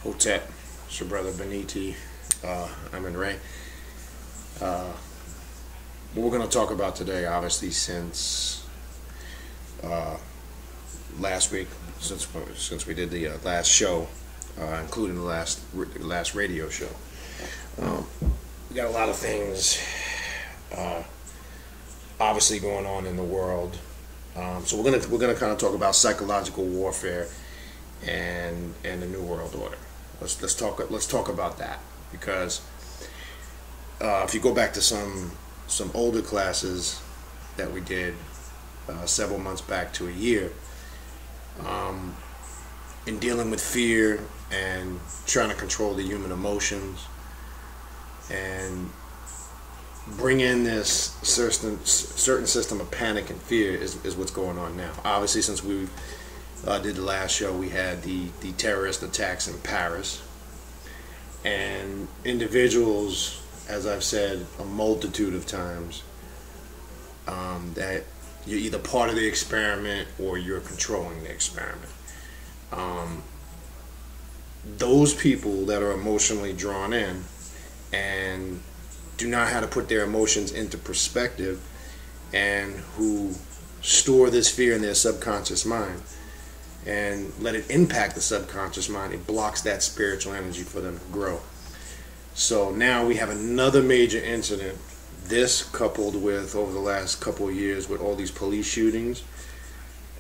Hotep, it's your brother Beniti. I'm in Ray. What we're going to talk about today, obviously, since last week, since we did the last show, including the last radio show, we got a lot of things, obviously, going on in the world. So we're gonna kind of talk about psychological warfare and the New World Order. Let's talk about that, because if you go back to some older classes that we did several months back to a year, in dealing with fear and trying to control the human emotions and bring in this certain system of panic and fear is what's going on now. Obviously, since we did the last show, we had the terrorist attacks in Paris, and individuals, as I've said a multitude of times, that you're either part of the experiment or you're controlling the experiment. Those people that are emotionally drawn in and do not know how to put their emotions into perspective, and who store this fear in their subconscious mind and let it impact the subconscious mind, it blocks that spiritual energy for them to grow. So now we have another major incident, this coupled with, over the last couple of years, with all these police shootings,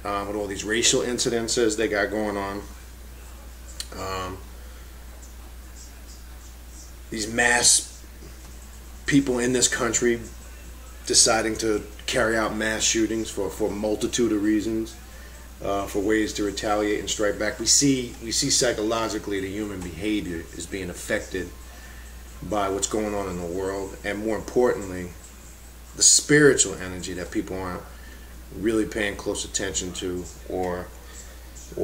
with all these racial incidences they got going on, these mass people in this country deciding to carry out mass shootings for a multitude of reasons, for ways to retaliate and strike back. We see psychologically the human behavior is being affected by what's going on in the world, and more importantly, the spiritual energy that people aren't really paying close attention to or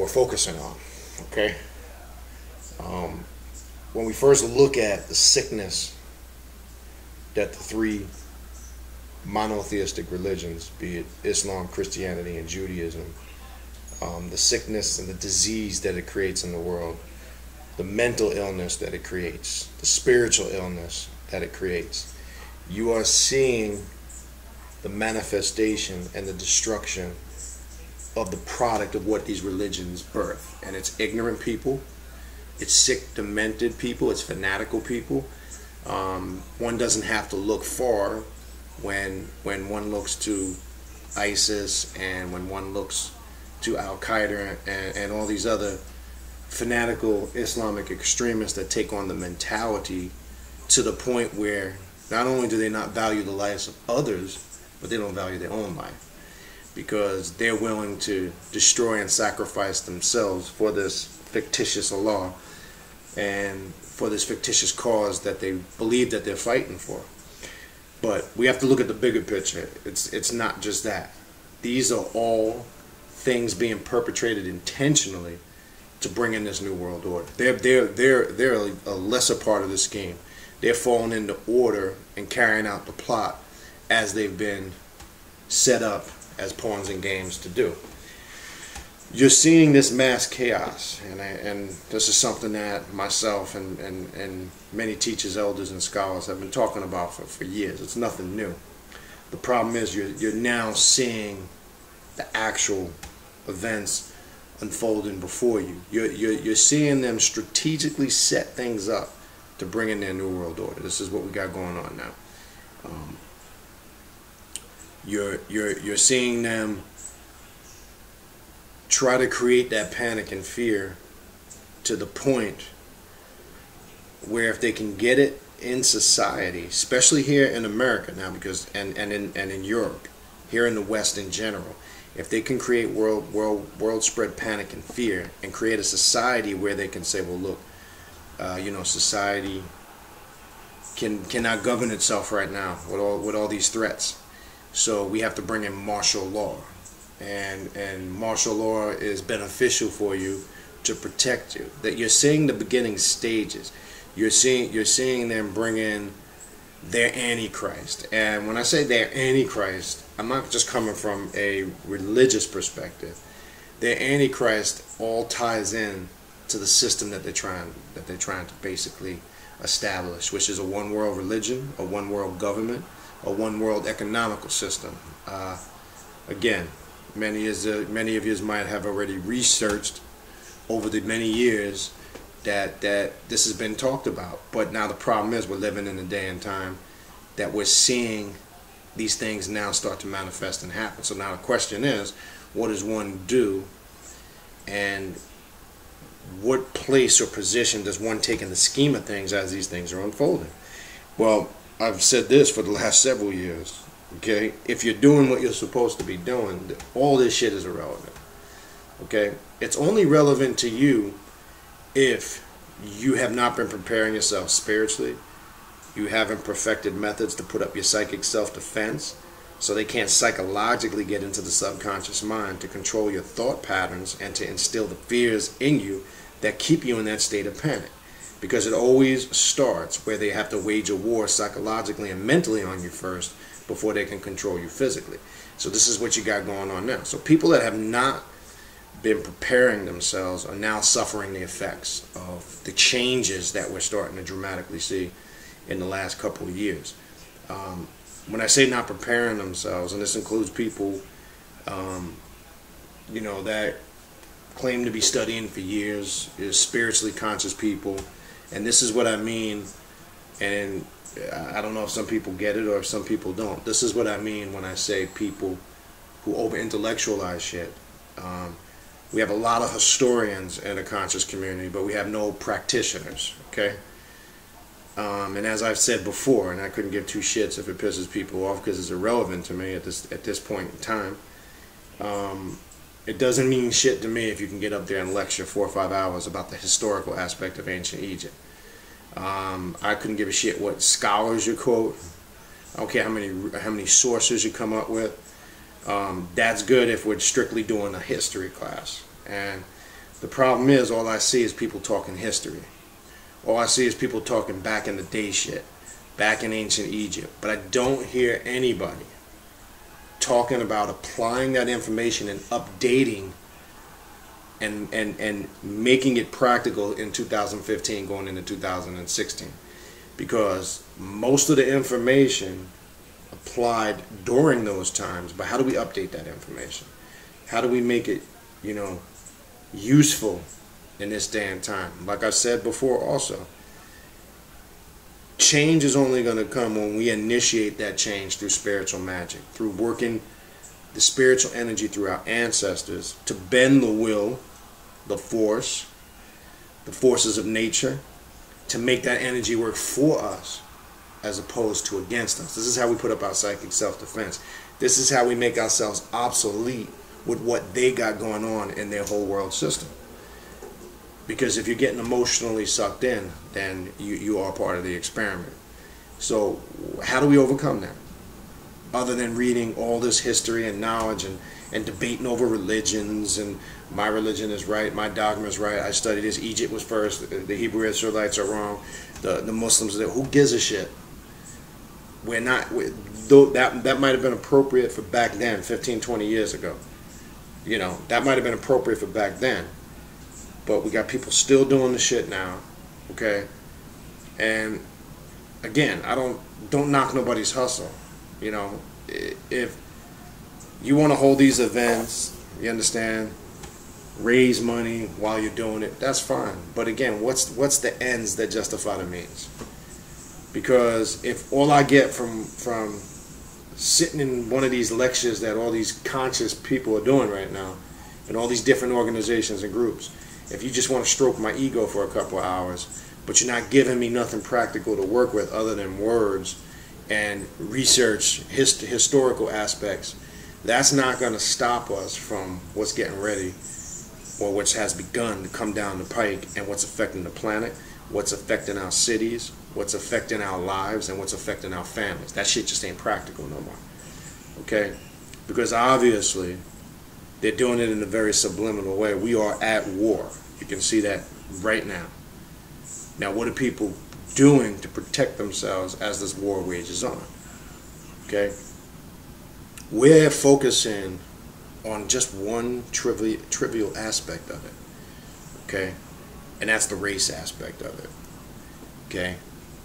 focusing on. Okay, when we first look at the sickness that the three monotheistic religions, be it Islam, Christianity, and Judaism, the sickness and the disease that it creates in the world, the mental illness that it creates, the spiritual illness that it creates, you are seeing the manifestation and the destruction of the product of what these religions birth. And it's ignorant people, it's sick, demented people, it's fanatical people. One doesn't have to look far when one looks to ISIS, and when one looks to Al-Qaeda and all these other fanatical Islamic extremists that take on the mentality to the point where not only do they not value the lives of others, but they don't value their own life, because they're willing to destroy and sacrifice themselves for this fictitious Allah and for this fictitious cause that they believe that they're fighting for. But we have to look at the bigger picture. It's not just that. These are all things being perpetrated intentionally to bring in this New World Order. They're a lesser part of the scheme. They're falling into order and carrying out the plot as they've been set up as pawns and games to do. You're seeing this mass chaos, and this is something that myself and many teachers, elders, and scholars have been talking about for years. It's nothing new. The problem is you're now seeing the actual events unfolding before you. You're seeing them strategically set things up to bring in their New World Order. This is what we got going on now. You're seeing them try to create that panic and fear to the point where if they can get it in society, especially here in America now, because and in Europe, here in the West in general, if they can create world spread panic and fear and create a society where they can say, well, look, society cannot govern itself right now with all these threats, so we have to bring in martial law. And martial law is beneficial for you to protect you. That you're seeing the beginning stages. You're seeing them bring in their Antichrist. And when I say their Antichrist, I'm not just coming from a religious perspective. Their Antichrist all ties in to the system that they're trying to basically establish, which is a one world religion, a one world government, a one world economical system. Again, many of you might have already researched over the many years that this has been talked about. But now the problem is we're living in a day and time that we're seeing these things now start to manifest and happen. So now the question is, what does one do, and what place or position does one take in the scheme of things as these things are unfolding? Well, I've said this for the last several years. Okay, if you're doing what you're supposed to be doing, all this shit is irrelevant. Okay, it's only relevant to you if you have not been preparing yourself spiritually, you haven't perfected methods to put up your psychic self-defense, so they can't psychologically get into the subconscious mind to control your thought patterns and to instill the fears in you that keep you in that state of panic. Because it always starts where they have to wage a war psychologically and mentally on you first before they can control you physically. So this is what you got going on now. So people that have not been preparing themselves are now suffering the effects of the changes that we're starting to dramatically see in the last couple of years. When I say not preparing themselves, and this includes people that claim to be studying for years, is spiritually conscious people, and this is what I mean, and I don't know if some people get it or if some people don't. This is what I mean when I say people who over-intellectualize shit. We have a lot of historians in the conscious community, but we have no practitioners, okay? And as I've said before, and I couldn't give two shits if it pisses people off because it's irrelevant to me at this point in time, it doesn't mean shit to me if you can get up there and lecture 4 or 5 hours about the historical aspect of ancient Egypt. I couldn't give a shit what scholars you quote. I don't care how many sources you come up with. That's good if we're strictly doing a history class. And the problem is, all I see is people talking history. All I see is people talking back in the day shit, back in ancient Egypt. But I don't hear anybody talking about applying that information and updating and making it practical in 2015 going into 2016. Because most of the information applied during those times, but how do we update that information? How do we make it, useful in this day and time? Like I said before also, change is only going to come when we initiate that change through spiritual magic, through working the spiritual energy through our ancestors to bend the will, the forces of nature, to make that energy work for us as opposed to against us. This is how we put up our psychic self-defense. This is how we make ourselves obsolete with what they got going on in their whole world system. Because if you're getting emotionally sucked in, then you are part of the experiment. So how do we overcome that? Other than reading all this history and knowledge and debating over religions, and my religion is right, my dogma is right, I studied this, Egypt was first, the Hebrew Israelites are wrong, the Muslims are there. Who gives a shit? We're not, that might have been appropriate for back then, 15, 20 years ago. That might have been appropriate for back then. But we got people still doing the shit now, okay? And again, don't knock nobody's hustle. If you want to hold these events, you understand, raise money while you're doing it, that's fine. But again, what's the ends that justify the means? Because if all I get from sitting in one of these lectures that all these conscious people are doing right now, and all these different organizations and groups, if you just want to stroke my ego for a couple of hours, but you're not giving me nothing practical to work with other than words and research, historical aspects, that's not going to stop us from what's getting ready, or which has begun to come down the pike, and what's affecting the planet, what's affecting our cities, what's affecting our lives, and what's affecting our families. That shit just ain't practical no more. Okay? Because obviously, they're doing it in a very subliminal way. We are at war. You can see that right now. Now, what are people doing to protect themselves as this war wages on? Okay? We're focusing on just one trivial aspect of it. Okay? and that's the race aspect of it. Okay,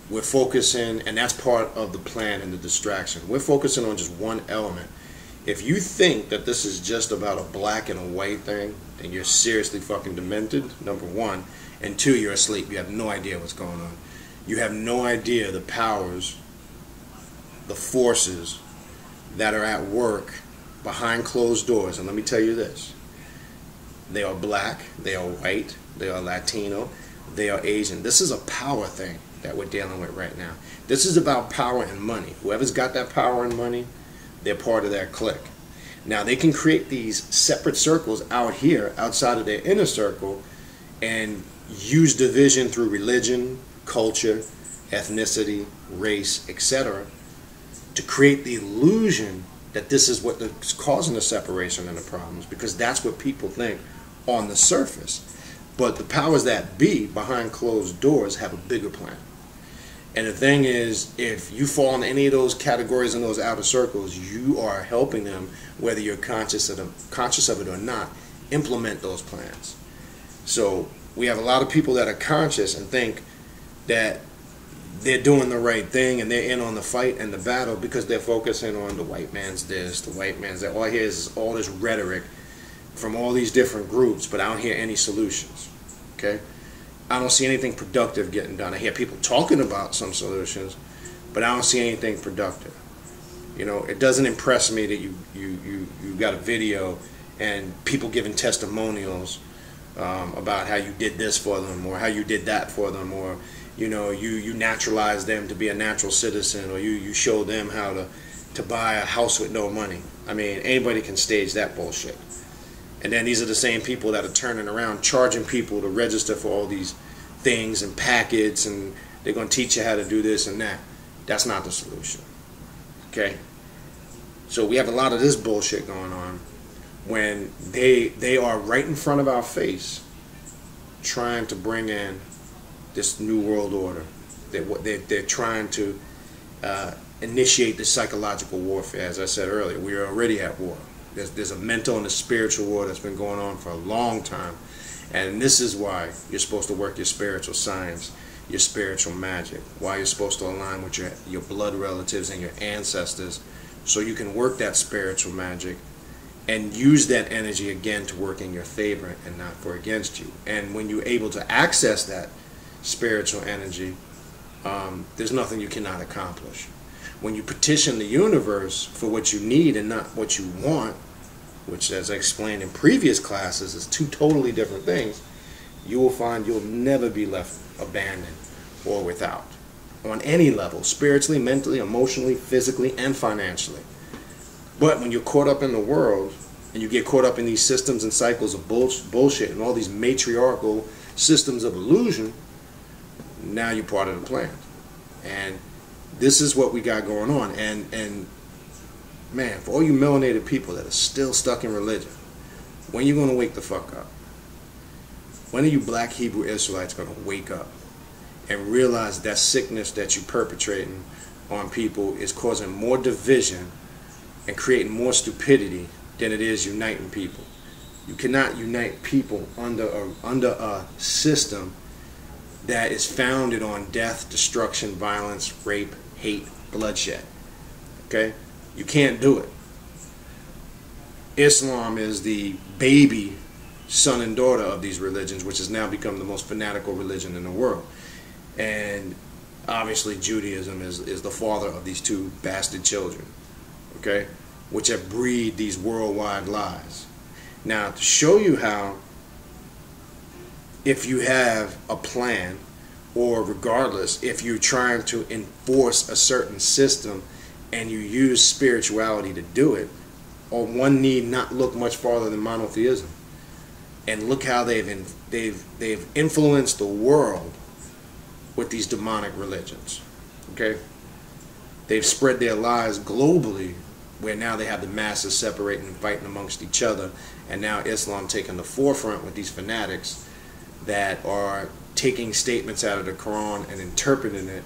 we're focusing, and that's part of the plan and the distraction. We're focusing on just one element. If you think that this is just about a black and a white thing, then you're seriously fucking demented, number one. And two, you're asleep. You have no idea what's going on. You have no idea the powers, the forces that are at work behind closed doors. And let me tell you this. They are black, they are white, they are Latino, they are Asian. This is a power thing that we're dealing with right now. This is about power and money. Whoever's got that power and money, they're part of that clique. Now they can create these separate circles out here, outside of their inner circle, and use division through religion, culture, ethnicity, race, etc., to create the illusion that this is what is causing the separation and the problems, because that's what people think on the surface. But the powers that be behind closed doors have a bigger plan. And the thing is, if you fall in any of those categories in those outer circles, you are helping them, whether you're conscious of it or not, implement those plans. So we have a lot of people that are conscious and think that they're doing the right thing and they're in on the fight and the battle because they're focusing on the white man's this, the white man's that. All I hear is all this rhetoric from all these different groups, but I don't hear any solutions. Okay? I don't see anything productive getting done. I hear people talking about some solutions, but I don't see anything productive. You know, it doesn't impress me that you got a video and people giving testimonials about how you did this for them, or how you did that for them, or you know, you naturalize them to be a natural citizen, or you show them how to buy a house with no money. I mean, anybody can stage that bullshit. And then these are the same people that are turning around charging people to register for all these things and packets, and they're going to teach you how to do this and that. That's not the solution. Okay? So we have a lot of this bullshit going on when they are right in front of our face trying to bring in this new world order. They're trying to initiate this psychological warfare. As I said earlier, we are already at war. There's a mental and a spiritual war that's been going on for a long time. And this is why you're supposed to work your spiritual science, your spiritual magic, why you're supposed to align with your blood relatives and your ancestors, so you can work that spiritual magic and use that energy again to work in your favor and not for against you. And when you're able to access that spiritual energy, there's nothing you cannot accomplish. When you petition the universe for what you need and not what you want, which, as I explained in previous classes, is two totally different things, you will find you'll never be left abandoned or without, on any level, spiritually, mentally, emotionally, physically, and financially. But when you're caught up in the world, and you get caught up in these systems and cycles of bullshit and all these matriarchal systems of illusion, now you're part of the plan. And this is what we got going on. And man, for all you melanated people that are still stuck in religion, when are you going to wake the fuck up? When are you black Hebrew Israelites going to wake up and realize that sickness that you're perpetrating on people is causing more division and creating more stupidity than it is uniting people? You cannot unite people under a system that is founded on death, destruction, violence, rape, hate, bloodshed. Okay? You can't do it. Islam is the baby son and daughter of these religions, which has now become the most fanatical religion in the world. And obviously Judaism is the father of these two bastard children, okay, which have breed these worldwide lies. Now, to show you how, if you have a plan, or regardless, if you're trying to enforce a certain system and you use spirituality to do it, or one need not look much farther than monotheism. And look how they've influenced the world with these demonic religions. Okay? They've spread their lies globally, where now they have the masses separating and fighting amongst each other, and now Islam taking the forefront with these fanatics that are taking statements out of the Quran and interpreting it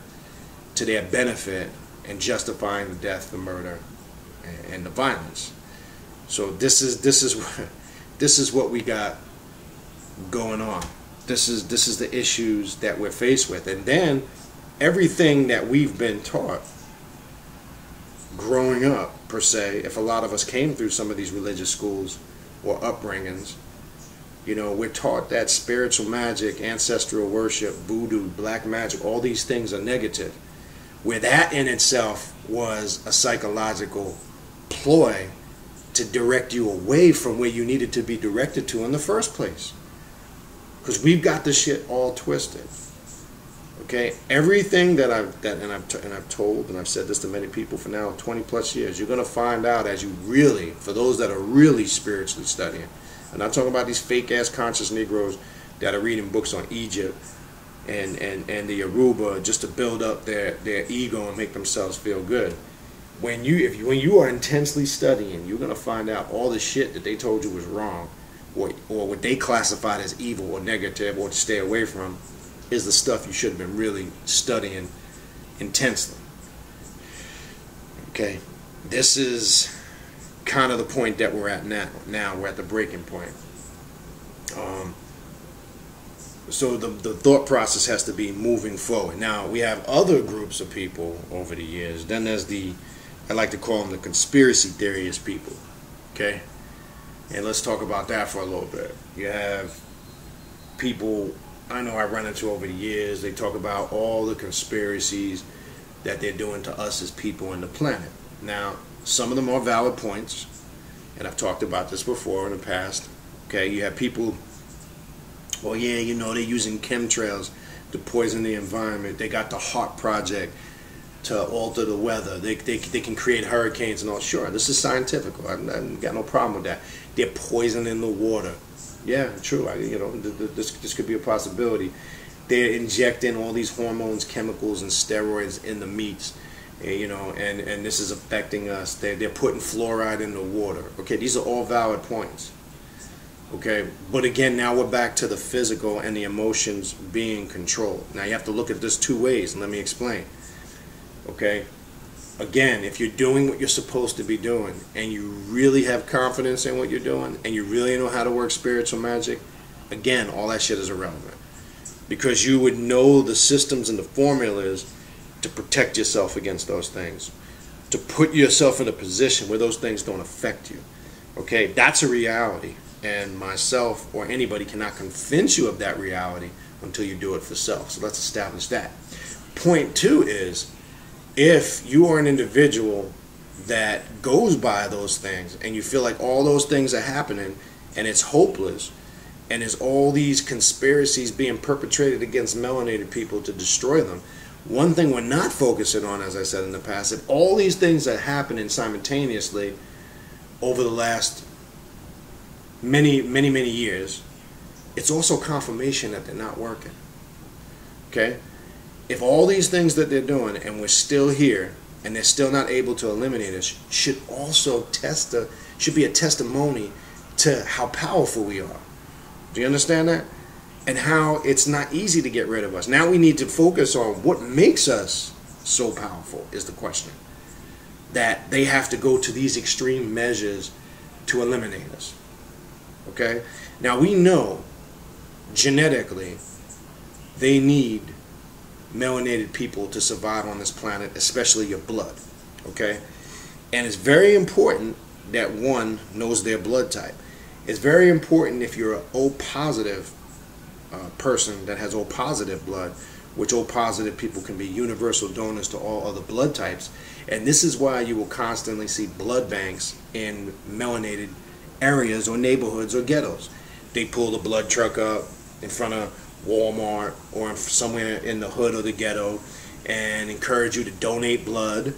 to their benefit and justifying the death, the murder, and the violence. So this is what we got going on. this is the issues that we're faced with. And then everything that we've been taught growing up, per se, if a lot of us came through some of these religious schools or upbringings, you know, we're taught that spiritual magic, ancestral worship, voodoo, black magic, all these things are negative, where that in itself was a psychological ploy to direct you away from where you needed to be directed to in the first place. Because we've got this shit all twisted. Okay, everything that I've told, and I've said this to many people for now 20 plus years, you're gonna find out as you really, for those that are really spiritually studying. I'm not talking about these fake ass conscious Negroes that are reading books on Egypt and the Yoruba just to build up their ego and make themselves feel good. When you are intensely studying, you're gonna find out all the shit that they told you was wrong, or what they classified as evil or negative or to stay away from, is the stuff you should have been really studying intensely. Okay, this is kind of the point that we're at now. Now we're at the breaking point. So the thought process has to be moving forward. Now we have other groups of people over the years. Then there's I like to call them the conspiracy theorist people. Okay, and let's talk about that for a little bit. You have people I know I run into over the years. They talk about all the conspiracies that they're doing to us as people and the planet. Now, some of them are valid points, and I've talked about this before in the past. Okay, you have people, well, yeah, you know, they're using chemtrails to poison the environment. They got the Heart Project to alter the weather. They can create hurricanes and all. Sure, this is scientific. I've got no problem with that. They're poisoning the water. Yeah, true. You know, this could be a possibility. They're injecting all these hormones, chemicals, and steroids in the meats, you know, and this is affecting us. They're putting fluoride in the water. Okay, these are all valid points. Okay, but again, now we're back to the physical and the emotions being controlled. Now you have to look at this two ways, and let me explain. Okay, again, if you're doing what you're supposed to be doing, and you really have confidence in what you're doing, and you really know how to work spiritual magic, again, all that shit is irrelevant. Because you would know the systems and the formulas to protect yourself against those things. To put yourself in a position where those things don't affect you. Okay, that's a reality. And myself or anybody cannot convince you of that reality until you do it for self. So let's establish that. Point two is, if you are an individual that goes by those things and you feel like all those things are happening and it's hopeless and there's all these conspiracies being perpetrated against melanated people to destroy them, one thing we're not focusing on, as I said in the past, if all these things are happening simultaneously over the last many years, it's also confirmation that they're not working. Okay? If all these things that they're doing and we're still here and they're still not able to eliminate us, should also should be a testimony to how powerful we are. Do you understand that? And how it's not easy to get rid of us. Now we need to focus on what makes us so powerful is the question. That they have to go to these extreme measures to eliminate us. Okay? Now we know genetically they need melanated people to survive on this planet, especially your blood. Okay? And it's very important that one knows their blood type. It's very important if you're an O positive person that has O positive blood, which O positive people can be universal donors to all other blood types. And this is why you will constantly see blood banks in melanated areas or neighborhoods or ghettos. They pull the blood truck up in front of Walmart or somewhere in the hood of the ghetto and encourage you to donate blood,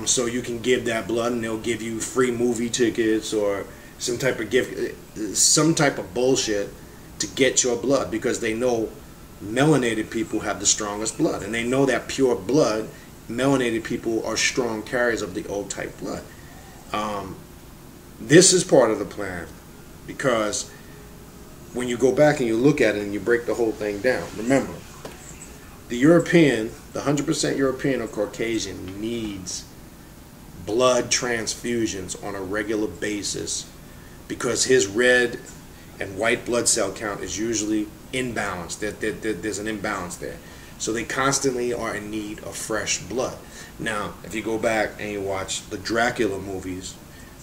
so you can give that blood, and they'll give you free movie tickets or some type of gift, some type of bullshit to get your blood, because they know melanated people have the strongest blood, and they know that pure blood, melanated people are strong carriers of the O type blood. This is part of the plan, because when you go back and you look at it and you break the whole thing down, remember, the European, the 100% European or Caucasian needs blood transfusions on a regular basis, because his red and white blood cell count is usually imbalanced. There's an imbalance there. So they constantly are in need of fresh blood. Now, if you go back and you watch the Dracula movies,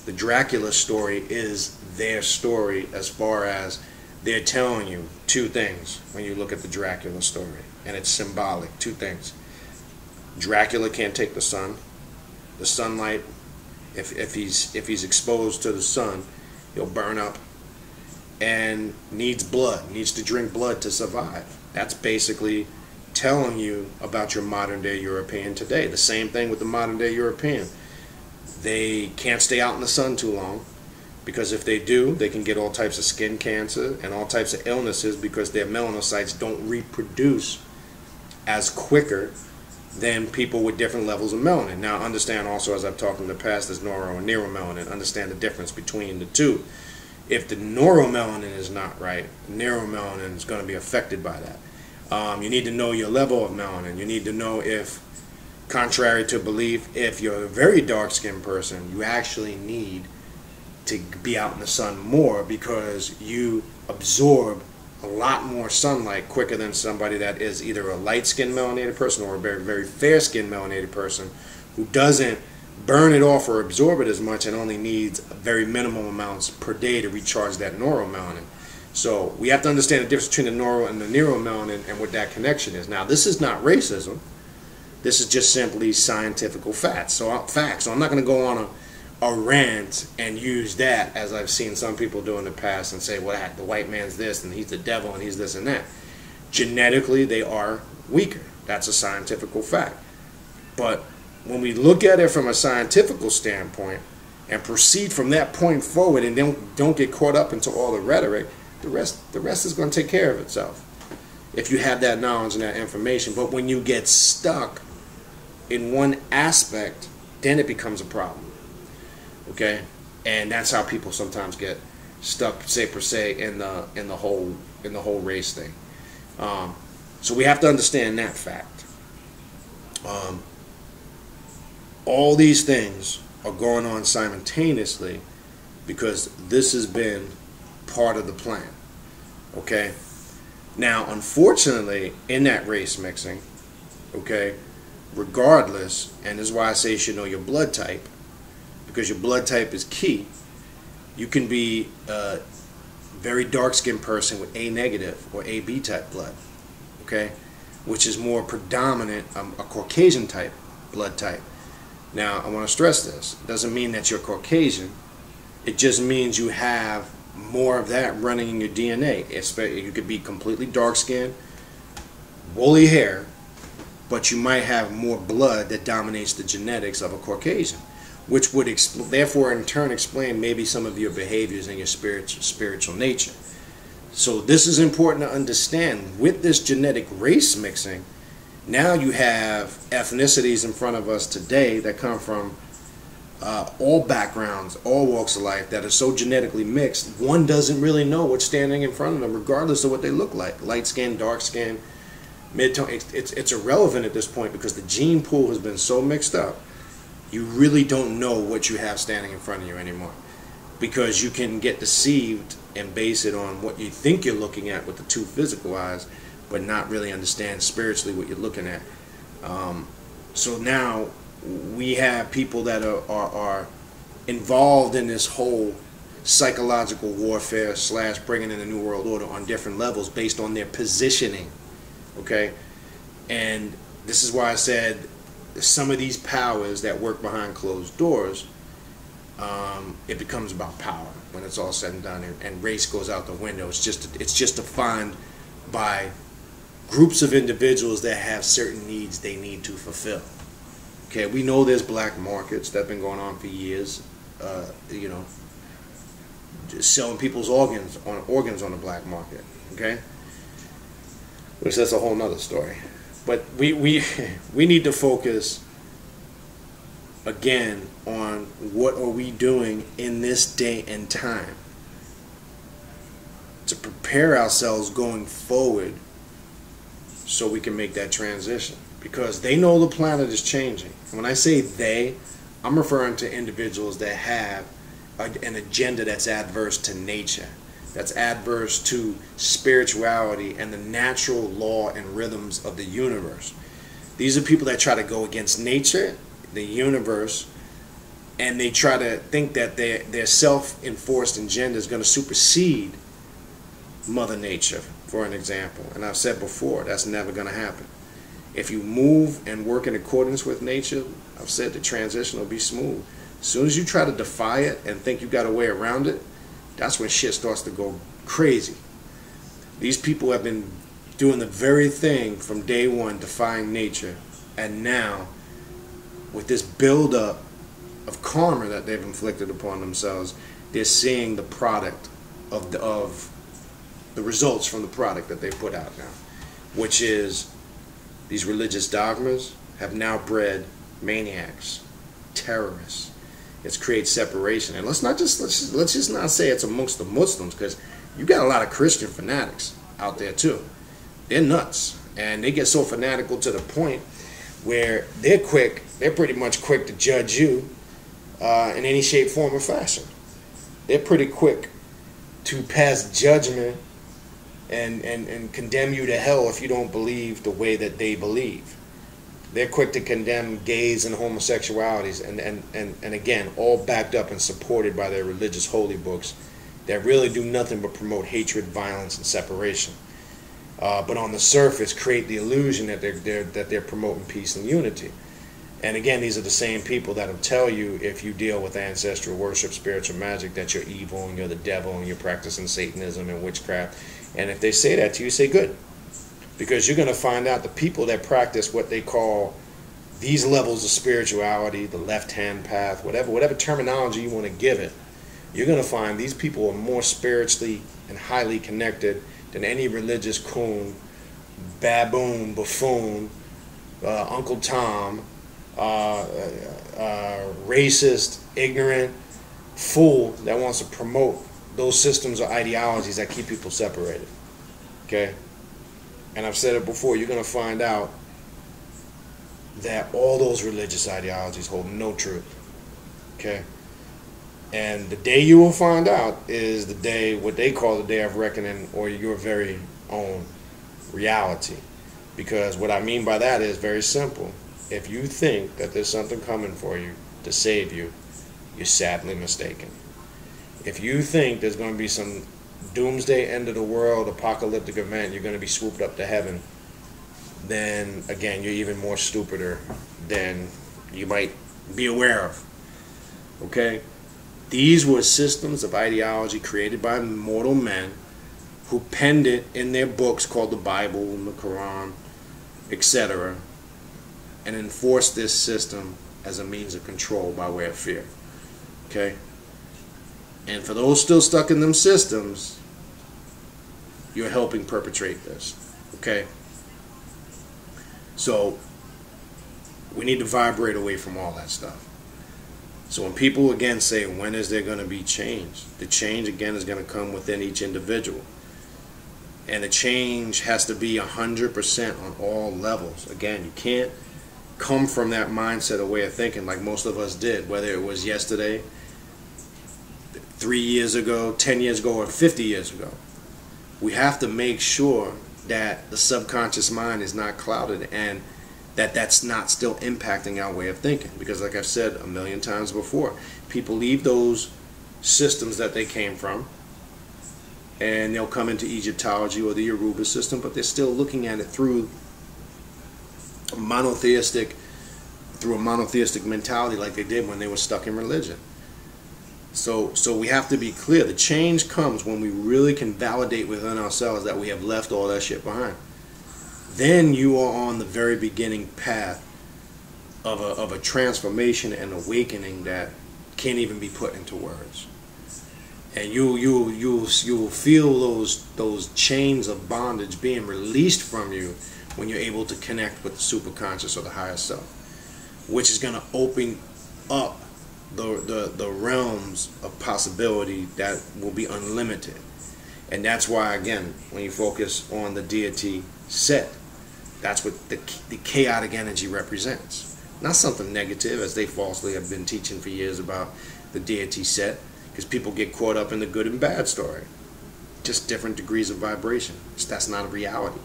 the Dracula story is their story as far as they're telling you two things when you look at the Dracula story. And it's symbolic, two things. Dracula can't take the sun. The sunlight, if he's exposed to the sun, he'll burn up, and needs blood, needs to drink blood to survive. That's basically telling you about your modern day European today. The same thing with the modern day European. They can't stay out in the sun too long, because if they do, they can get all types of skin cancer and all types of illnesses because their melanocytes don't reproduce as quicker than people with different levels of melanin. Now understand also, as I've talked in the past, there's neuro and neuromelanin. Understand the difference between the two. If the neuromelanin is not right, neuromelanin is going to be affected by that. You need to know your level of melanin. You need to know if, contrary to belief, if you're a very dark-skinned person, you actually need to be out in the sun more because you absorb a lot more sunlight quicker than somebody that is either a light-skinned melanated person or a very, very fair-skinned melanated person who doesn't burn it off or absorb it as much and only needs very minimal amounts per day to recharge that neuromelanin. So we have to understand the difference between the neuro and the neuromelanin and what that connection is. Now, this is not racism. This is just simply scientific facts. So I'm not going to go on a rant and use that as I've seen some people do in the past and say, well, the white man's this and he's the devil and he's this and that. Genetically, they are weaker. That's a scientific fact. But when we look at it from a scientific standpoint and proceed from that point forward and don't get caught up into all the rhetoric, the rest is going to take care of itself if you have that knowledge and that information. But when you get stuck in one aspect, then it becomes a problem. Okay, and that's how people sometimes get stuck, say per se, in the whole race thing. So we have to understand that fact. All these things are going on simultaneously because this has been part of the plan. Okay. Now, unfortunately, in that race mixing, okay, regardless, and this is why I say you should know your blood type, because your blood type is key. You can be a very dark-skinned person with A negative or AB type blood, okay, which is more predominant, a Caucasian type blood type. Now, I want to stress this. It doesn't mean that you're Caucasian. It just means you have more of that running in your DNA. You could be completely dark-skinned, woolly hair, but you might have more blood that dominates the genetics of a Caucasian, which would therefore in turn explain maybe some of your behaviors and your spiritual nature. So this is important to understand. With this genetic race mixing, now you have ethnicities in front of us today that come from all backgrounds, all walks of life, that are so genetically mixed, one doesn't really know what's standing in front of them regardless of what they look like. Light skin, dark skin, mid-tone, it's irrelevant at this point because the gene pool has been so mixed up. You really don't know what you have standing in front of you anymore, because you can get deceived and base it on what you think you're looking at with the two physical eyes, but not really understand spiritually what you're looking at. So now we have people that are involved in this whole psychological warfare / bringing in a new world order on different levels based on their positioning. Okay, and this is why I said some of these powers that work behind closed doors, it becomes about power when it's all said and done, and race goes out the window. It's just defined by groups of individuals that have certain needs they need to fulfill. Okay, we know there's black markets that have been going on for years, you know, just selling people's organs on the black market. Okay, which that's a whole nother story. But we need to focus again on what are we doing in this day and time to prepare ourselves going forward so we can make that transition, because they know the planet is changing. And when I say they, I'm referring to individuals that have an agenda that's adverse to nature, that's adverse to spirituality and the natural law and rhythms of the universe. These are people that try to go against nature, the universe, and they try to think that their self-enforced agenda is going to supersede Mother Nature, for an example. And I've said before, that's never going to happen. If you move and work in accordance with nature, I've said the transition will be smooth. As soon as you try to defy it and think you got a way around it, that's when shit starts to go crazy. These people have been doing the very thing from day one, defying nature, and now with this build-up of karma that they've inflicted upon themselves, they're seeing the product of the results from the product that they put out now, which is these religious dogmas have now bred maniacs, terrorists. It's created separation, and let's just not say it's amongst the Muslims, because you got a lot of Christian fanatics out there too. They're nuts, and they get so fanatical to the point where they're pretty much quick to judge you in any shape, form, or fashion. They're pretty quick to pass judgment and condemn you to hell if you don't believe the way that they believe. They're quick to condemn gays and homosexualities, and again, all backed up and supported by their religious holy books that really do nothing but promote hatred, violence, and separation. But on the surface, create the illusion that they're promoting peace and unity. And again, these are the same people that'll tell you, if you deal with ancestral worship, spiritual magic, that you're evil and you're the devil and you're practicing Satanism and witchcraft. And if they say that to you, say good. Because you're going to find out the people that practice what they call these levels of spirituality, the left-hand path, whatever terminology you want to give it, you're going to find these people are more spiritually and highly connected than any religious coon, baboon, buffoon, Uncle Tom, racist, ignorant fool that wants to promote those systems or ideologies that keep people separated. Okay? And I've said it before, you're going to find out that all those religious ideologies hold no truth. Okay? And the day you will find out is the day, what they call the day of reckoning, or your very own reality. Because what I mean by that is very simple. If you think that there's something coming for you to save you, you're sadly mistaken. If you think there's going to be some doomsday, end of the world, apocalyptic event, you're going to be swooped up to heaven, then again, you're even more stupider than you might be aware of. Okay? These were systems of ideology created by mortal men who penned it in their books called the Bible and the Quran, etc., and enforced this system as a means of control by way of fear. Okay? And for those still stuck in them systems, you're helping perpetrate this. Okay? So, we need to vibrate away from all that stuff. So when people again say, when is there going to be change? The change again is going to come within each individual. And the change has to be 100% on all levels. Again, you can't come from that mindset or way of thinking like most of us did, whether it was yesterday, 3 years ago, 10 years ago, or 50 years ago. We have to make sure that the subconscious mind is not clouded and that that's not still impacting our way of thinking. Because like I've said a million times before, people leave those systems that they came from and they'll come into Egyptology or the Yoruba system, but they're still looking at it through a monotheistic mentality like they did when they were stuck in religion. So we have to be clear. The change comes when we really can validate within ourselves that we have left all that shit behind. Then you are on the very beginning path of a transformation and awakening that can't even be put into words. And you'll feel those chains of bondage being released from you when you're able to connect with the superconscious or the higher self, which is going to open up the realms of possibility that will be unlimited. And that's why, again, when you focus on the deity set, that's what the chaotic energy represents. Not something negative, as they falsely have been teaching for years about the deity set, because people get caught up in the good and bad story. just different degrees of vibration. That's not a reality.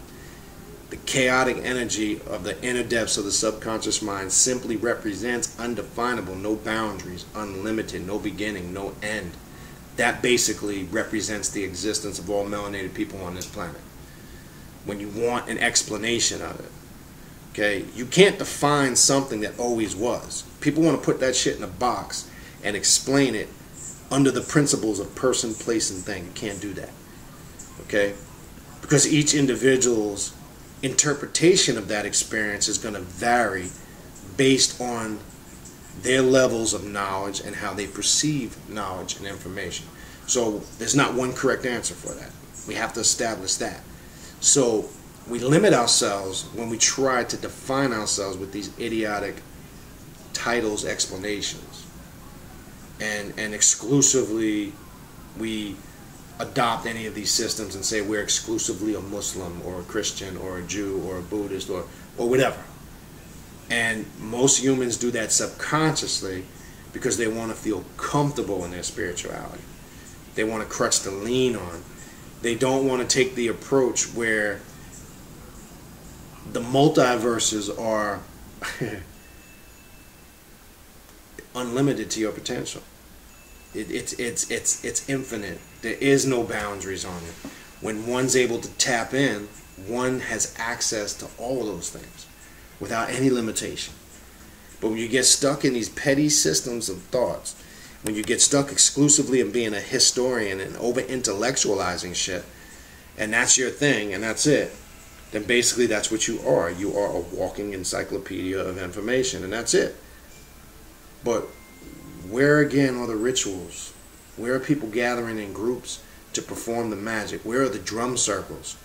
The chaotic energy of the inner depths of the subconscious mind simply represents undefinable, no boundaries, unlimited, no beginning, no end. That basically represents the existence of all melanated people on this planet. When you want an explanation of it, okay, you can't define something that always was. People want to put that shit in a box and explain it under the principles of person, place, and thing. You can't do that, okay? Because each individual's interpretation of that experience is going to vary based on their levels of knowledge and how they perceive knowledge and information. So there's not one correct answer for that. We have to establish that. So we limit ourselves when we try to define ourselves with these idiotic titles, explanations, and exclusively we adopt any of these systems and say we're exclusively a Muslim or a Christian or a Jew or a Buddhist or whatever. And most humans do that subconsciously because they want to feel comfortable in their spirituality. They want a crutch to lean on. They don't want to take the approach where the multiverses are unlimited to your potential. It's infinite. There is no boundaries on it. When one's able to tap in, one has access to all of those things without any limitation. But when you get stuck in these petty systems of thoughts, when you get stuck exclusively in being a historian and over-intellectualizing shit, and that's your thing and that's it, then basically that's what you are. You are a walking encyclopedia of information, and that's it. But where again are the rituals? Where are people gathering in groups to perform the magic? Where are the drum circles?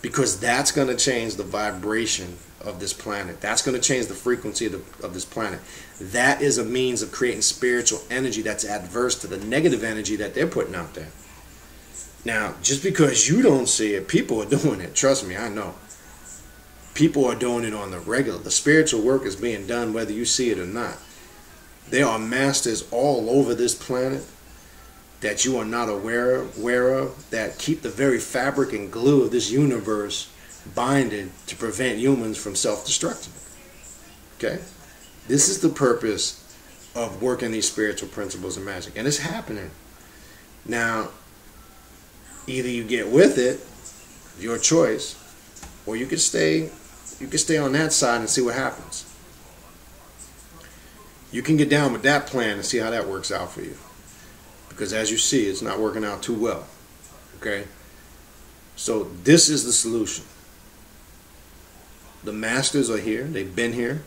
Because that's going to change the vibration of this planet. That's going to change the frequency of this planet. That is a means of creating spiritual energy that's adverse to the negative energy that they're putting out there. Now, just because you don't see it, people are doing it. Trust me, I know. People are doing it on the regular. The spiritual work is being done whether you see it or not. There are masters all over this planet that you are not aware of that keep the very fabric and glue of this universe binded to prevent humans from self-destructing. Okay? This is the purpose of working these spiritual principles and magic. And it's happening. Now, either you get with it, your choice, or you can stay on that side and see what happens. You can get down with that plan and see how that works out for you. Because as you see, it's not working out too well. Okay? So this is the solution. The masters are here. They've been here.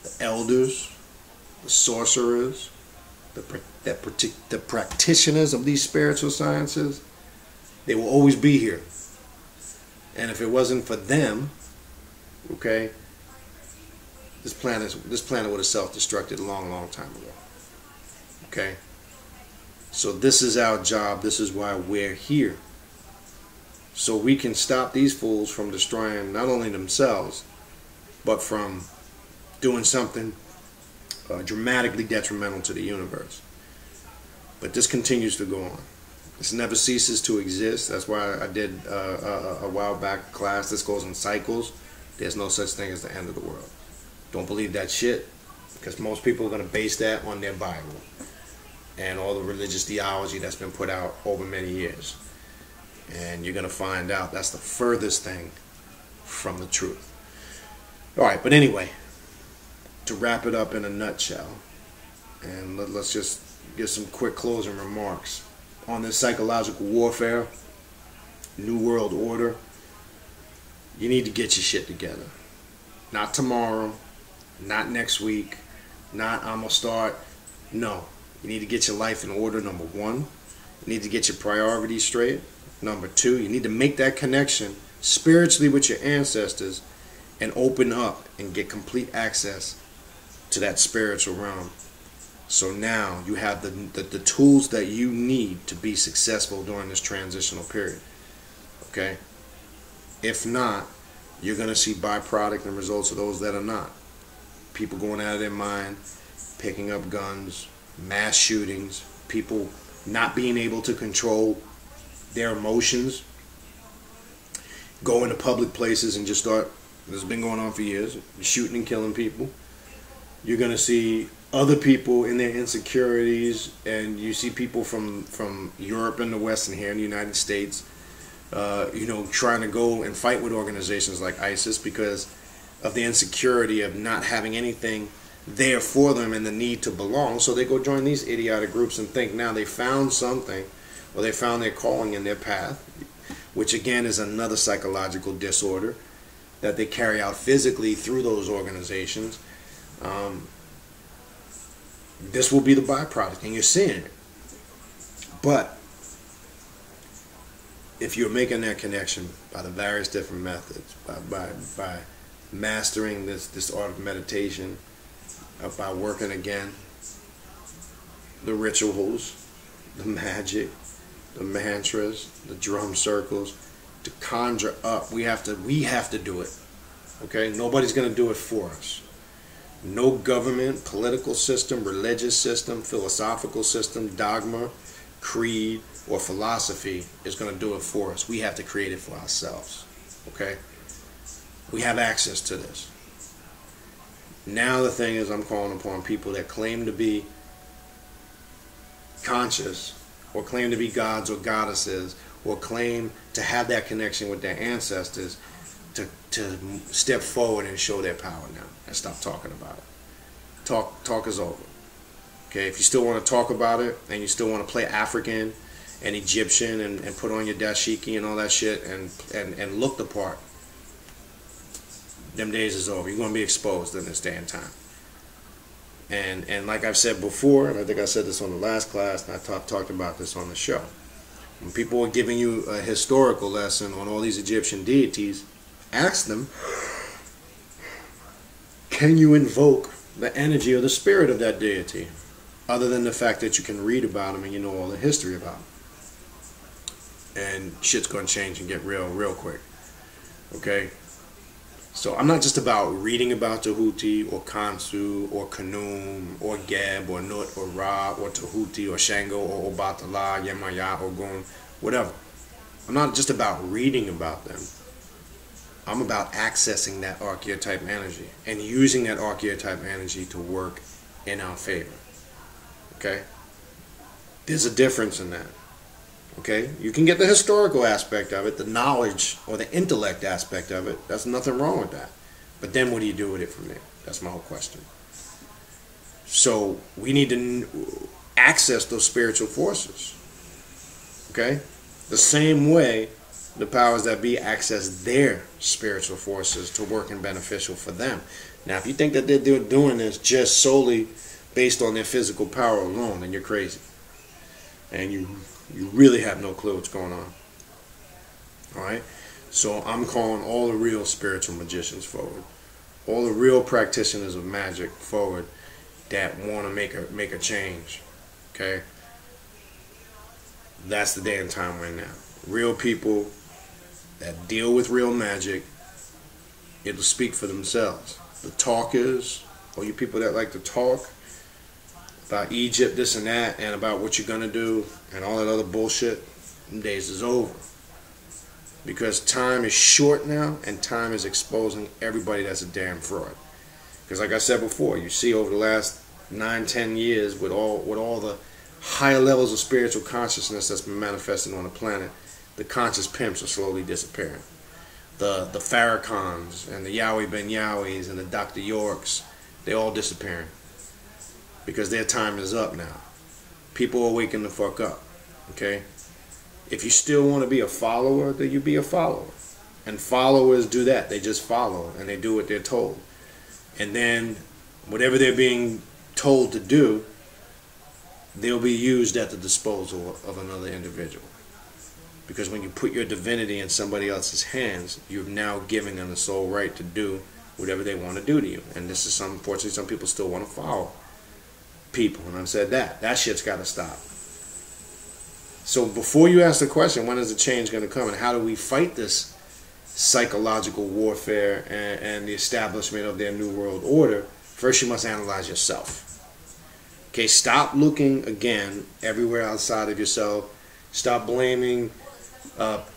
The elders, the sorcerers, the practitioners of these spiritual sciences, they will always be here. And if it wasn't for them, okay, this planet would have self-destructed a long time ago. Okay? So this is our job. This is why we're here. So we can stop these fools from destroying not only themselves, but from doing something dramatically detrimental to the universe. But this continues to go on. This never ceases to exist. That's why I did a while back class. This goes in cycles. There's no such thing as the end of the world. Don't believe that shit, because most people are going to base that on their Bible and all the religious theology that's been put out over many years. And you're going to find out that's the furthest thing from the truth. Alright, but anyway, to wrap it up in a nutshell, and let's just get some quick closing remarks on this psychological warfare, New World Order. You need to get your shit together. Not tomorrow, not next week, not I'm going to start. No. You need to get your life in order, number one. You need to get your priorities straight. Number two, you need to make that connection spiritually with your ancestors and open up and get complete access to that spiritual realm. So now you have the tools that you need to be successful during this transitional period. Okay? If not, you're going to see byproduct and results of those that are not. People going out of their mind, picking up guns, mass shootings, people not being able to control their emotions, go into public places and just start, this has been going on for years, shooting and killing people. You're going to see other people in their insecurities, and you see people from Europe and the West and here in the United States, trying to go and fight with organizations like ISIS because of the insecurity of not having anything there for them and the need to belong. So they go join these idiotic groups and think now they found something, or they found their calling in their path, which again is another psychological disorder that they carry out physically through those organizations. This will be the byproduct, and you're seeing it. But if you're making that connection by the various different methods, by mastering this art of meditation, by working again the rituals, the magic, the mantras, the drum circles, to conjure up, we have to do it. Okay? Nobody's going to do it for us. No government, political system, religious system, philosophical system, dogma, creed, or philosophy is going to do it for us. We have to create it for ourselves. Okay? We have access to this. Now the thing is, I'm calling upon people that claim to be conscious, or claim to be gods or goddesses, or claim to have that connection with their ancestors, to step forward and show their power now and stop talking about it. Talk is over. Okay, if you still want to talk about it and you still want to play African and Egyptian and put on your dashiki and all that shit and look the part, them days is over. You're going to be exposed in this day and time. And like I've said before, and I think I said this on the last class, and I talked about this on the show. When people are giving you a historical lesson on all these Egyptian deities, ask them, can you invoke the energy or the spirit of that deity, other than the fact that you can read about them and you know all the history about them? And shit's going to change and get real quick. Okay? So I'm not just about reading about Tahuti or Kansu or Khnum or Geb or Nut or Ra or Tahuti or Shango or Obatala, Yemaya or Gun, whatever. I'm not just about reading about them. I'm about accessing that archetype energy and using that archetype energy to work in our favor. Okay? There's a difference in that. Okay? You can get the historical aspect of it, the knowledge or the intellect aspect of it. There's nothing wrong with that. But then what do you do with it from there? That's my whole question. So we need to access those spiritual forces. Okay? The same way the powers that be access their spiritual forces to work and beneficial for them. Now, if you think that they're doing this just solely based on their physical power alone, then you're crazy. And you really have no clue what's going on. Alright? So I'm calling all the real spiritual magicians forward. All the real practitioners of magic forward that want to make a change. Okay? That's the day and time we're in now. Real people that deal with real magic, it'll speak for themselves. The talkers, or you people that like to talk about Egypt, this and that, and about what you're going to do, and all that other bullshit, them days is over. Because time is short now, and time is exposing everybody that's a damn fraud. Because like I said before, you see over the last 9-10 years, with all the higher levels of spiritual consciousness that's been manifesting on the planet, the conscious pimps are slowly disappearing. The Farrakhans and the Yahweh Ben Yahwehs and the Dr. Yorks, they're all disappearing. Because their time is up now. People are waking the fuck up. Okay? If you still want to be a follower, then you be a follower. And followers do that. They just follow and they do what they're told. And then whatever they're being told to do, they'll be used at the disposal of another individual. Because when you put your divinity in somebody else's hands, you've now given them the sole right to do whatever they want to do to you. And this is unfortunately, some people still want to follow people. And I've said that shit's got to stop. So before you ask the question, when is the change going to come, and how do we fight this psychological warfare and the establishment of their new world order, first you must analyze yourself. Okay, stop looking again everywhere outside of yourself. Stop blaming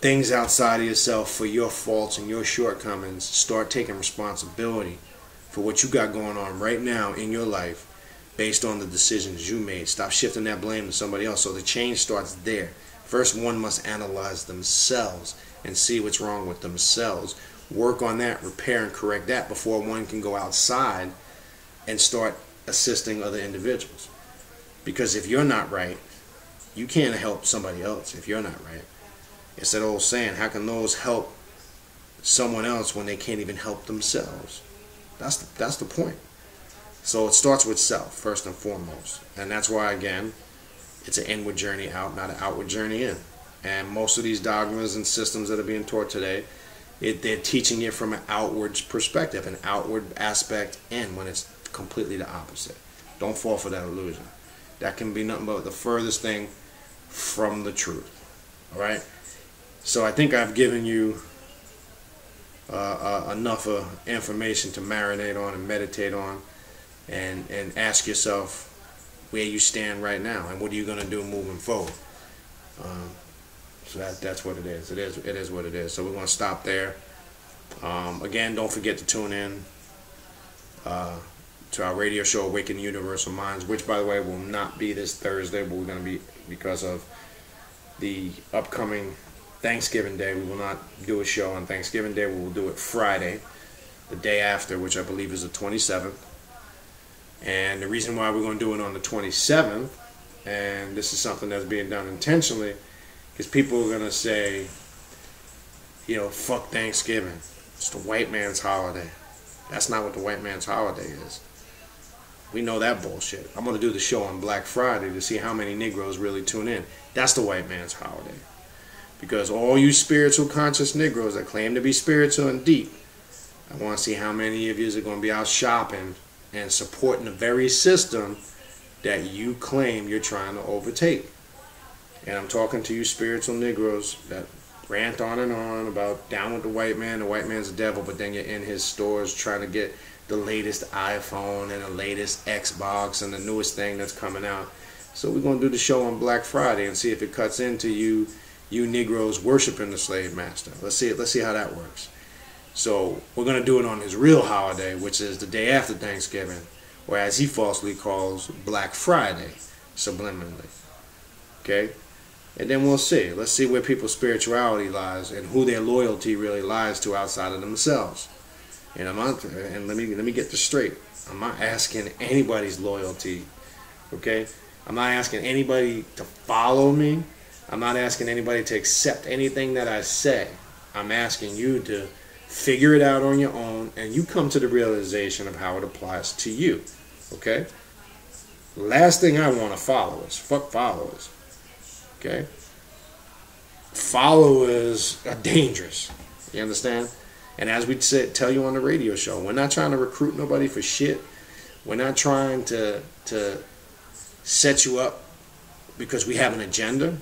things outside of yourself for your faults and your shortcomings. Start taking responsibility for what you got going on right now in your life based on the decisions you made. Stop shifting that blame to somebody else. So the change starts there. First, one must analyze themselves and see what's wrong with themselves. Work on that, repair and correct that before one can go outside and start assisting other individuals. Because if you're not right, you can't help somebody else if you're not right. It's that old saying, how can those help someone else when they can't even help themselves? That's the point. So it starts with self, first and foremost. And that's why, again, it's an inward journey out, not an outward journey in. And most of these dogmas and systems that are being taught today, they're teaching it from an outward perspective, an outward aspect in, when it's completely the opposite. Don't fall for that illusion. That can be nothing but the furthest thing from the truth. All right? So I think I've given you enough information to marinate on and meditate on, and ask yourself where you stand right now and what are you going to do moving forward. So that's what it is. It is what it is. So we're going to stop there. Again, don't forget to tune in to our radio show, Awakening Universal Minds, which, by the way, will not be this Thursday, but we're going to be, because of the upcoming Thanksgiving Day, we will not do a show on Thanksgiving Day. We will do it Friday, the day after, which I believe is the 27th. And the reason why we're going to do it on the 27th, and this is something that's being done intentionally, because people are going to say, you know, fuck Thanksgiving. It's the white man's holiday. That's not what the white man's holiday is. We know that bullshit. I'm going to do the show on Black Friday to see how many Negroes really tune in. That's the white man's holiday. Because all you spiritual conscious Negroes that claim to be spiritual and deep, I want to see how many of you are going to be out shopping and supporting the very system that you claim you're trying to overtake. And I'm talking to you spiritual Negroes that rant on and on about down with the white man's the devil, but then you're in his stores trying to get the latest iPhone and the latest Xbox and the newest thing that's coming out. So we're going to do the show on Black Friday and see if it cuts into you Negroes worshiping the slave master. Let's see how that works. So we're going to do it on his real holiday, which is the day after Thanksgiving, or as he falsely calls Black Friday, subliminally. Okay? And then we'll see. Let's see where people's spirituality lies and who their loyalty really lies to outside of themselves. And let me get this straight. I'm not asking anybody's loyalty. Okay? I'm not asking anybody to follow me. I'm not asking anybody to accept anything that I say. I'm asking you to figure it out on your own, and you come to the realization of how it applies to you. Okay? Last thing I want are followers. Fuck followers. Okay? Followers are dangerous. You understand? And as we tell you on the radio show, we're not trying to recruit nobody for shit. We're not trying to set you up because we have an agenda.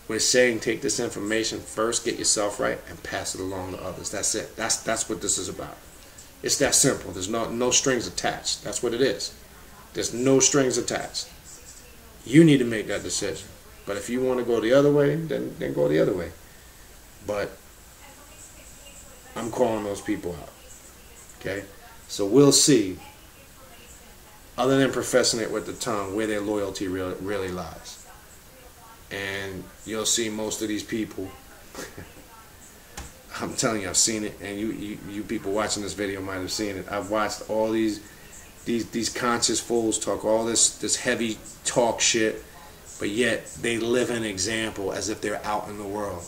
We're saying take this information first, get yourself right, and pass it along to others. That's it. That's what this is about. It's that simple. There's no strings attached. That's what it is. There's no strings attached. You need to make that decision. But if you want to go the other way, then go the other way. But I'm calling those people out. Okay? So we'll see, other than professing it with the tongue, where their loyalty really lies. And you'll see most of these people, I'm telling you, I've seen it, and you people watching this video might have seen it. I've watched all these conscious fools talk all this heavy talk shit, but yet they live an example as if they're out in the world.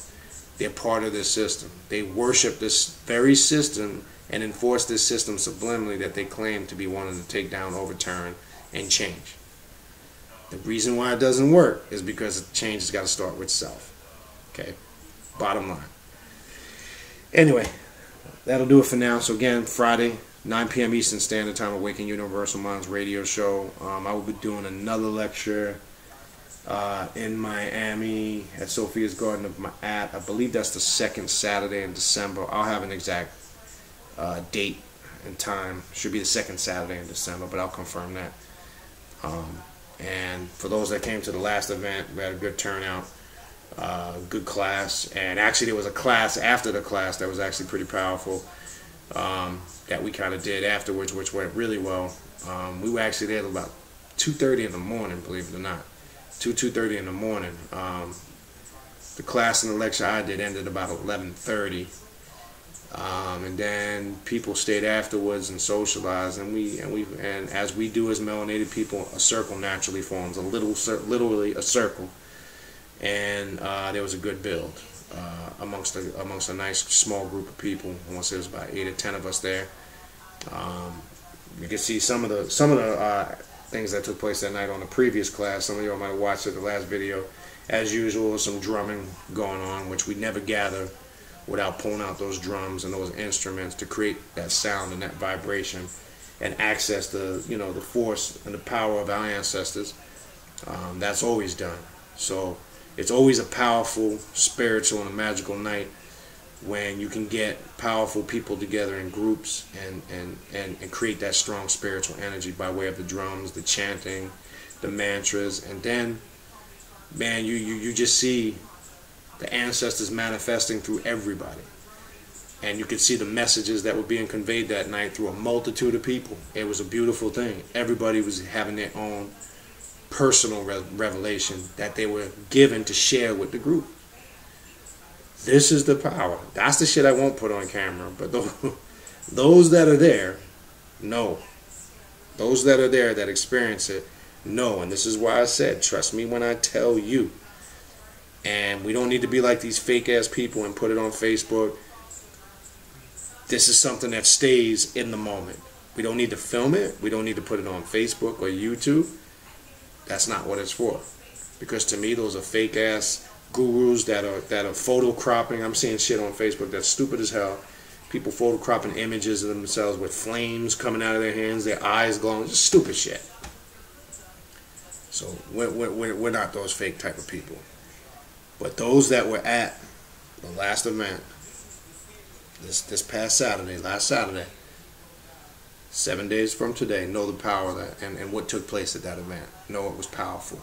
They're part of this system. They worship this very system and enforce this system subliminally that they claim to be wanting to take down, overturn, and change. The reason why it doesn't work is because the change has got to start with self. Okay? Bottom line. Anyway, that'll do it for now. So again, Friday, 9 p.m. Eastern Standard Time, Awakening Universal Minds radio show. I will be doing another lecture in Miami at Sophia's Garden of Ma'at. I believe that's the second Saturday in December. I'll have an exact date and time. Should be the second Saturday in December, but I'll confirm that. And for those that came to the last event, we had a good turnout, good class. And actually there was a class after the class that was actually pretty powerful, that we kind of did afterwards, which went really well. We were actually there till about 2:30 in the morning, believe it or not. 2:30 in the morning. The class and the lecture I did ended about 11:30. And then people stayed afterwards and socialized, and as we do as melanated people, a circle naturally forms, literally a circle, and there was a good build amongst a nice small group of people. I want to say there was about 8 or 10 of us there. You can see some of the things that took place that night on the previous class. Some of you might have watched it, the last video. As usual, some drumming going on, which we never gather without pulling out those drums and those instruments to create that sound and that vibration and access the the force and the power of our ancestors. That's always done. So it's always a powerful, spiritual, and a magical night when you can get powerful people together in groups and create that strong spiritual energy by way of the drums, the chanting, the mantras, and then, man, you just see the ancestors manifesting through everybody. And you could see the messages that were being conveyed that night through a multitude of people. It was a beautiful thing. Everybody was having their own personal revelation that they were given to share with the group. This is the power. That's the shit I won't put on camera. But those that are there know. Those that are there that experience it know. And this is why I said, trust me when I tell you. And we don't need to be like these fake ass people and put it on Facebook. This is something that stays in the moment. We don't need to film it. We don't need to put it on Facebook or YouTube. That's not what it's for. Because to me, those are fake ass gurus that are photo cropping. I'm seeing shit on Facebook that's stupid as hell. People photo cropping images of themselves with flames coming out of their hands, their eyes glowing. Just stupid shit. So we're not those fake type of people. But those that were at the last event, this past Saturday, last Saturday, 7 days from today, know the power of that and what took place at that event. Know it was powerful.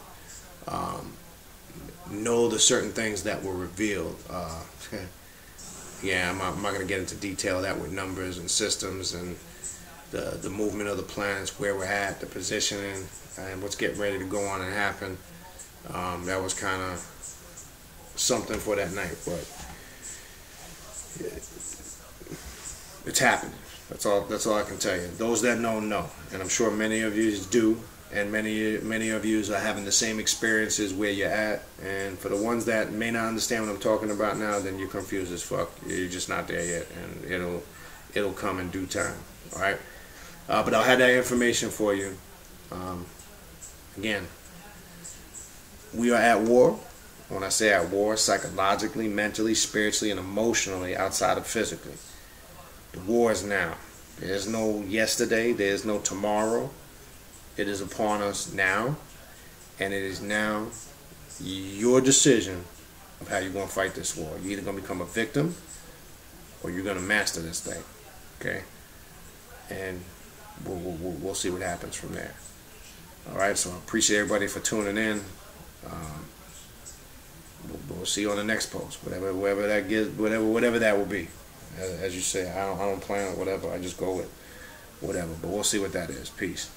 Know the certain things that were revealed. Yeah, I'm not going to get into detail of that with numbers and systems and the movement of the planets, where we're at, the positioning, and what's getting ready to go on and happen. That was kind of something for that night, but it's happening. That's all I can tell you. Those that know, and I'm sure many of you do, and many of you are having the same experiences where you're at. And for the ones that may not understand what I'm talking about now, then you're confused as fuck. You're just not there yet, and it'll come in due time. All right, but I'll have that information for you. Again, we are at war. When I say at war, psychologically, mentally, spiritually, and emotionally, outside of physically. The war is now. There's no yesterday. There's no tomorrow. It is upon us now. And it is now your decision of how you're going to fight this war. You're either going to become a victim or you're going to master this thing. Okay? And we'll see what happens from there. All right? So I appreciate everybody for tuning in. We'll see you on the next post, whatever that gives, whatever that will be. As you say, I don't plan on whatever. I just go with whatever. But we'll see what that is. Peace.